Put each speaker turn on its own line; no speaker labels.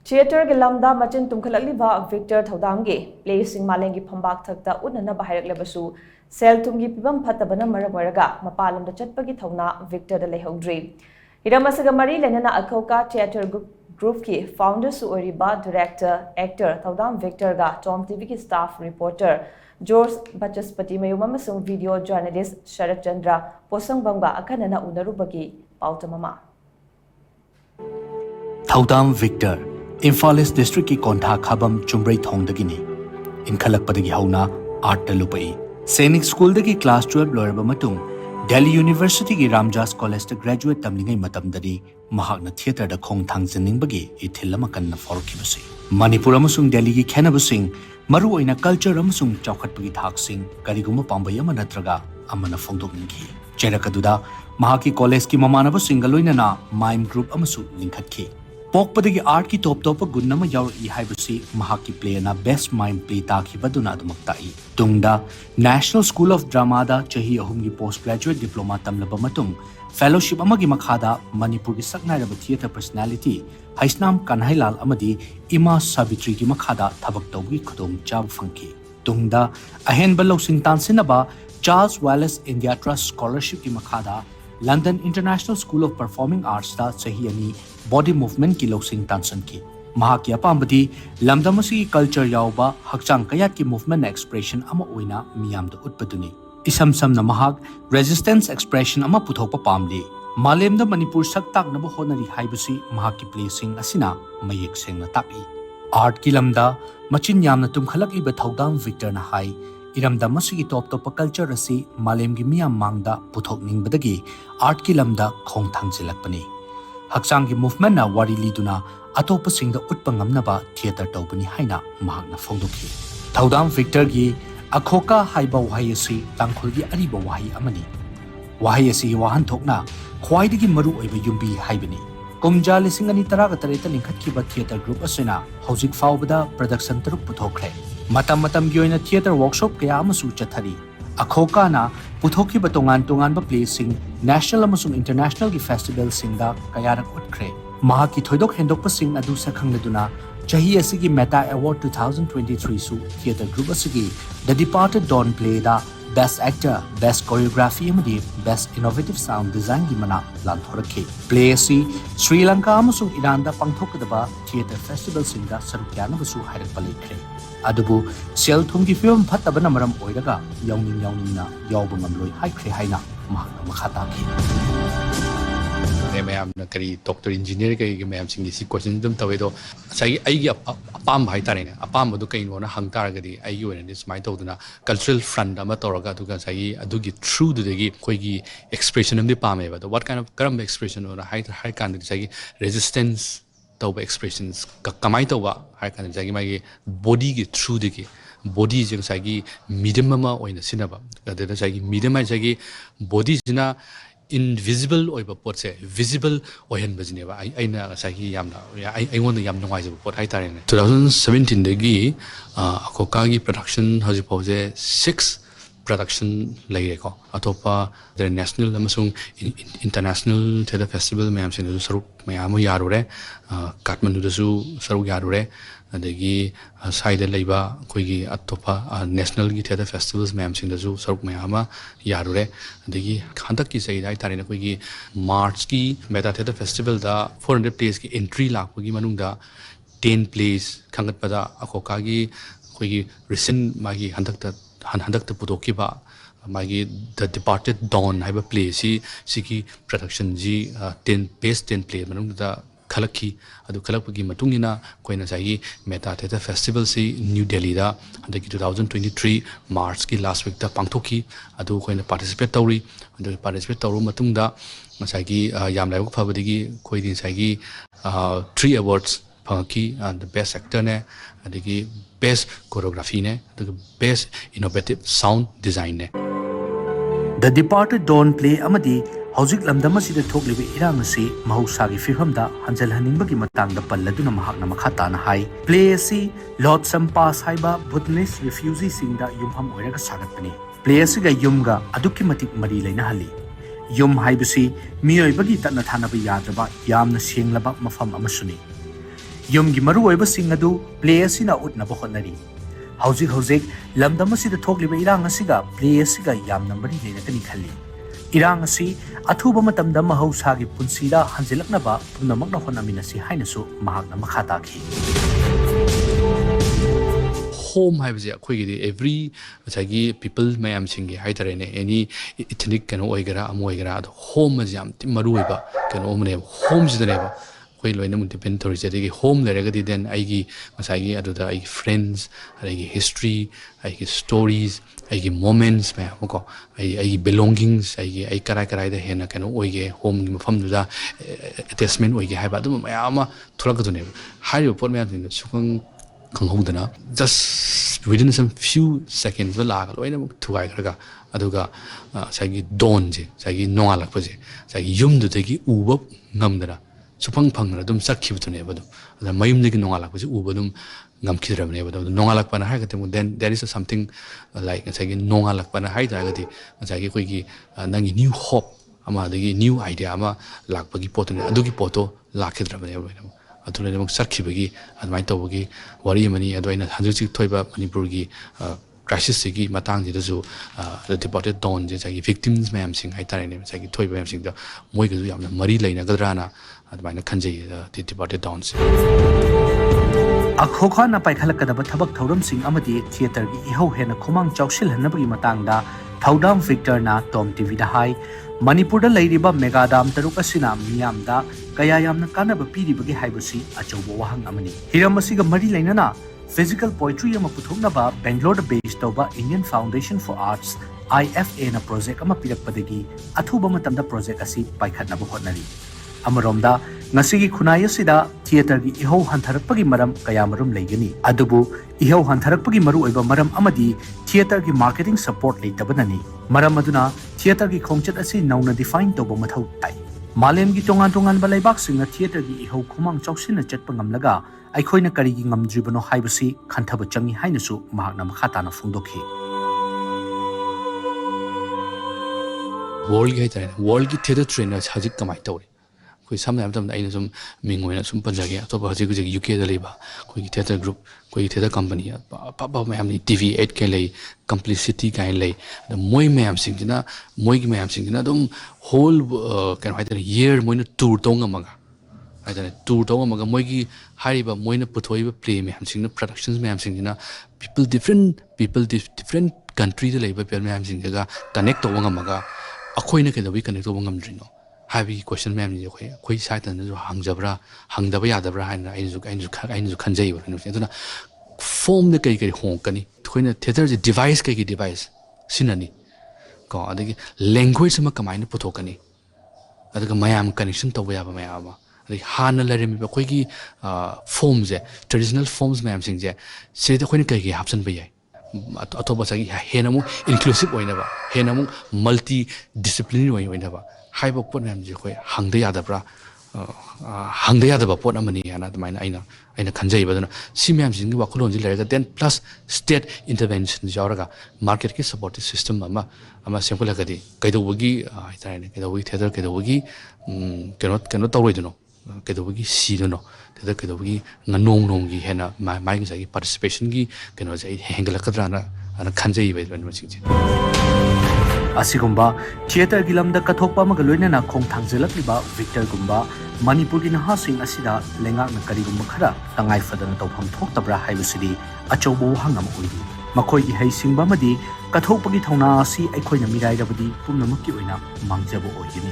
Theater LAMDA MACHIN TUMKHATLAKLIBA Victor Thoudam'S placing MALEM PHAMBAKTHAK UTNABA HAIRAKLABASU SHEL THUM PHATTABANA MARAM OIRAGA MAPAN CHATPA THOUNA Victor LEIHODRI HIRAMASAGA MARI LENANA AKHOKA Theater Group की founder सुओरिबा director actor Thoudam Victor ga TOMTV की staff reporter George Bachaspati mayum amasung video journalist Sharat Chandra Posangbamga akanana unarubagi pautamama
Thoudam Victor Imphal East District की कोंठा खाबम चुम्ब्रई थोंगदगिनी इनखलकपदगी हौना art लुपई सैनिक school दगी class 12 लोयरबा मतुंग Delhi university की Ramjas college द graduate तमलिंगै मतमदरी महाकना थिएटर द खोंग थांगजनिंगबगी इथिल अमा कन्ना फॉरखिबसि मणिपुर अमसुंग दिल्ली की खेनबसिंग मरु ओइना कल्चर अमसुंग चौखटपगी थाकसिंग करिगुम पांबय अमा नत्रगा अमना फोंदोकनिंगि चेरकदुदा महाकी कॉलेज की ममानबसिंग लोइनना माइम ग्रुप अमसु लिंखतखि पोकपदगी आर्ट की टॉप टॉप गुन्नमा यावरई हाइबसी महाकी प्लेना बेस्ट माइम प्ले ताखिबदुना अदुमक्ताई तुंगदा नेशनल स्कूल ऑफ ड्रामा दा चही अहुमगी पोस्ट ग्रेजुएट डिप्लोमा तमलबा मतुंग फेलोशिप अमगी मखादा मणिपुर की सकनाइरब थिएटर पर्सनालिटी हाइसनाम कन्हाइलाल अमदी इमा सावित्री की मखादा थबक तौगी खुदोम चाब फंकी तुंगदा अहेनब लौसिंग तानसिनबा Charles Wallace India Trust scholarship की मखादा London International School of Performing Arts दा चही अनि बॉडी मूवमेंट की लौसिंग तानसन की महाकी अपामबदी लमदमसी कल्चर यावबा हकचांग कयात की मूवमेंट एक्सप्रेशन अमा ओइना मियामदा उत्पदुनी इसम समना महाक रेजिस्टेंस एक्सप्रेशन अमा पुथोकपा पामले मालेमदा मणिपुर सक्ताकनबा होनरी हाइबसी महाकी प्लेसिंग असिना मयेक सेंगना ताकी आर्ट की लमदा मचिन यामना तुमखलकलिबा थौदाम विक्टर ना हाई इरमदा मसिगी टॉप टॉप कल्चर असी मालेमगी मियाम मांगदा पुथोकनिंगबदगी आर्ट की लमदा खोंग थांगजिलकपनी हकचांग की मूवमेंट ना वारी लीदुना अतोपसिंगदा उत्पंगमनबा थिएटर तौबनी हाइना महाकना फोंदोखि थौदाम विक्टर की अखोका हाइबा वहाई असि तांखुलगी अरिबा वहाई अमनी वहाई असि वाहनथोकना ख्वाइदगी मरु ओइबा युम्बी हाइबनी कुमजा लिसिंग अनि तरागा तरेता लिंखतखिबा थिएटर ग्रुप असिना हौजिक फावबदा प्रोडक्शन तरुक पुथोखरे मतम मतम की ओइना थिएटर वर्कशॉप कया अमसु चथरी अखोकाना पुथोखिबा तोंगान तोंगानबा प्लेसिंग नेशनल अमसुंग इंटरनेशनल की फेस्टिवल सिंगदा कयारक उठख्रे महाकी थोइदोक हेंदोकपसिंग अदु सखंगदुना चही असिगी मेटा अवार्ड 2023 सु थिएटर ग्रुप असिगी द डिपार्टेड डॉन प्ले दा बेस्ट एक्टर बेस्ट कोरियोग्राफी अमदी बेस्ट इनोवेटिव साउंड डिजाइन की मना लांथोरखे प्ले असि श्रीलंका अमसुंग ईरानदा पांथोकदबा थिएटर फेस्टिवल सिंगदा सरुक्यानबसु हाइरकपा लेख्रे अदुबु सेल थुम की फिल्म फत्ताबना मरम ओइरगा यावनिंगना यावबो ngамloi हाइख्रे हाइना महाकना मखाताखि
मैम करी डॉक्टर इंजीनियर कई मैम सिंह सी क्वेश्चन दम तवे दो सही आई अपाम हाई तारे अपाम दो कई नोना हंग तारगदी आई ओइना स्माइल तौदना कल्चरल फ्रंट अमा तौरगा दुगा सही अदुगी थ्रू दुदगी कोईगी एक्सप्रेशन अमदि पामेबा दो व्हाट काइंड ऑफ करम एक्सप्रेशन ओना हाई कान सही रेजिस्टेंस तौबा एक्सप्रेशंस कमाई तौबा हाई कान सही मागी बॉडी की थ्रू दगी बॉडी जंग सही मीडियम अमा ओइना सिनबा अददा सही मीडियम सही body Jinnah invisible oiba pot se visible ohen bajine ba aina sahi yamna ai ngon yam ngai ju pot hai tare 2017 dagi akoka gi production haji pause 6 production laire ko atopa the national amasung international theater festival mayam sin du saruk mayam yarure Kathmandu da su saruk yarure adagi side laiba koigi atopa national gi theater festivals mayam sin da su saruk mayama yarure adagi khantak ki sai dai tare na koigi March ki meta theater festival da 400 plays ki entry lakpagi manung da 10 plays khangat pada akoka gi koigi recent magi handak ta putokiba magi the departed dawn haiba play si ki production ji 10 base 10 play manung da खलकी अदु खलकपगी मतुंगिना कोइना साई META theatre festival से New Delhi दा हंदकी 2023 मार्च की लास्ट वीक दा पांगथोकी अदु कोइना पार्टिसिपेट तौरी अदु पार्टिसिपेट तौरु मतुंगदा मसाई याम लाइब फबदगी कोइदि साई 3 अवार्ड्स फंकी द बेस्ट एक्टर ने अदगी बेस्ट कोरियोग्राफी ने अदु बेस्ट इनोवेटिव साउंड डिजाइन ने
द डिपार्टेड डॉन प्ले अमदी हौजिक लमदमसिद थोकलिबे इरांगसी महौसागी फिल्मदा हंजलहनिंबगी मतंगदा पल्लदुना महाकना मखाताना हाई प्ले असि लॉर्ड संपास हाइबा भूतनेस रिफ्यूजी सिंगदा युमहम ओइरगा सागतपनी प्ले असिगा युमगा अदुक्की मतिक मरी लेना हली युम हाइबसी मियोइबगी ततना थानबा याद्रबा यामना सेंगलबा मफम अमसुनी ꯌꯨꯝꯒꯤ ꯃꯔꯨꯑꯣꯏꯕꯁꯤꯡ ꯑꯗꯨ ꯄ꯭ꯂꯦ ꯑꯁꯤꯅ ꯎꯠꯅꯕ ꯍꯣꯠꯅꯔꯤ ꯍꯧꯖꯤꯛ ꯂꯝꯗꯝ ꯑꯁꯤꯗ ꯊꯣꯛꯂꯤꯕ ꯏꯔꯥꯡ ꯑꯁꯤꯒ ꯄ꯭ꯂꯦ ꯑꯁꯤꯒ ꯌꯥꯝꯅ ꯃꯔꯤ ꯂꯩꯅꯒꯅꯤ ꯈꯜꯂꯤ ꯏꯔꯥꯡ ꯑꯁꯤ ꯑꯊꯨꯕ ꯃꯇꯝꯗ ꯃꯍꯧꯁꯥꯒꯤ ꯄꯨꯟꯁꯤꯗ ꯍꯟꯖꯤꯜꯂꯛꯅꯕ ꯄꯨꯝꯅꯃꯛꯅ ꯍꯣꯠꯅꯃꯤꯟꯅꯁꯤ ꯍꯥꯏꯅꯁꯨ ꯃꯍꯥꯛꯅ ꯃꯈꯥ ꯇꯥꯈꯤ
home haibje akhoi every asagi people mayam singi haitare ne any ethnic kano oigara am oigara ad home jam ti maru oiba kano omne home jidane ba khoi loina mun depend thori jade home leraga di then aigi masagi aduda aigi friends aigi history aigi stories aigi moments ma ko aigi belongings aigi karai da hena kano oige home gi mafam duda attachment oige haiba dum mayama thuragadune hayo por mayam sukang khanghodana just within some few seconds la loina thuai kharaga aduga sagi don je sagi nongalak pa je sagi yum du degi uba ngamdana supang phangna dum sakkhibtune badu ada mayum degi nongalak pa je uba dum ngamkhidramne badu nongalak pa na ha gate then there is something like sagi nongalak pa na hai da gati sagi koi gi nangi new hope ama degi new idea ama lakpagi potune adugi poto lakhidramne loina aduna demok sarkhibagi admai tawagi wari mani adoina hanjik thoiba manipurgi crisis sigi matang jidasu the deported don je sagi victims mayam sing hai tare ne sagi thoiba mayam sing da moi ga yamna mari leina gadrana admaina khanjai the deported dons
akhokhana paikhalakadaba thabak thauram sing amadi theater gi ihau hena khomang chawsil hanabagi matangda Thoudam Victor na TOMTV da hai Manipur da leiriba megadam taruk asina miyamda kaya yamna kanaba piribagi haibasi achaubo wahang amani hiram asiga mari lainana physical poetry ama puthoknaba Bangalore da based tawba Indian Foundation for Arts IFA na project ama pirakpadagi athuba matamda project asi paikhatnaba hotnari amaromda ngasigi khunai asida theater gi ihau hantharakpagi maram kayamarum leigani adubu ihau hantharakpagi maru oiba maram amadi theater gi marketing support leitabanani maram aduna theater gi khongchat asi nauna define toba mathau tai malem gi tongan balaibak singa theater gi ihau khumang chawsina chatpa ngamlaga aikhoina kari gi ngamdribano haibasi khanthaba changi hainasu mahakna makhatana phungdokhi
world gi theater trainer hajik kamai tawri koi samna amtam aina sum mingoina sum panjage atoba hajik UK da leba koi theater group koi theater company pa mayam ni TV 8 ke lei complicity kai lei the moi mayam singina moi gi mayam singina dum whole kan haitare year moina tour tonga maga haitare tour tonga maga moi gi hariba moina puthoiba play mayam singna productions mayam singina people different country da leba per mayam singaga connect tonga maga akoina ke da we connect tonga ngamdrino habi question ma'am ni khoi site na jo hangjabra hangdaba yadabra haina ainu khanjai ba nu aduna form ne kai hong kani khoina theater je device kai device sinani ko adagi language ma kamaina puthokani adaga mayam connection tawba yaba mayama adagi hana laremi ba khoi gi form je traditional forms mayam sing je se da khoina kai hapsan ba yai atoba sagi henamu inclusive oina ba henamu multi disciplinary oina ba haiba pot nam ji khoi hangda yadaba pot amani ana admaina aina khanjai badana si myam jing gi wakhulon ji lerga then plus state intervention jawraga market ki support system ama semkola gadi kaidawagi aitane kaidawagi theater kaidawagi cannot tawroiduno kaidawagi siduno theater kaidawagi nganong gi hena mai gi sagi participation gi keno jai hengalakadrana ana khanjai badana masing
asigumba theater gilamda kathokpa magaloina khong thangjelakliba Victor gumba Manipur gi naha sing asida lengak na karigumba khara tangai fadana tawpham thoktabra haibusidi achaubo hangam oidi makhoi gi heisingba madi kathokpa gi thauna asi aikhoina mirai rabadi pumnamakki oina mangjabo oigini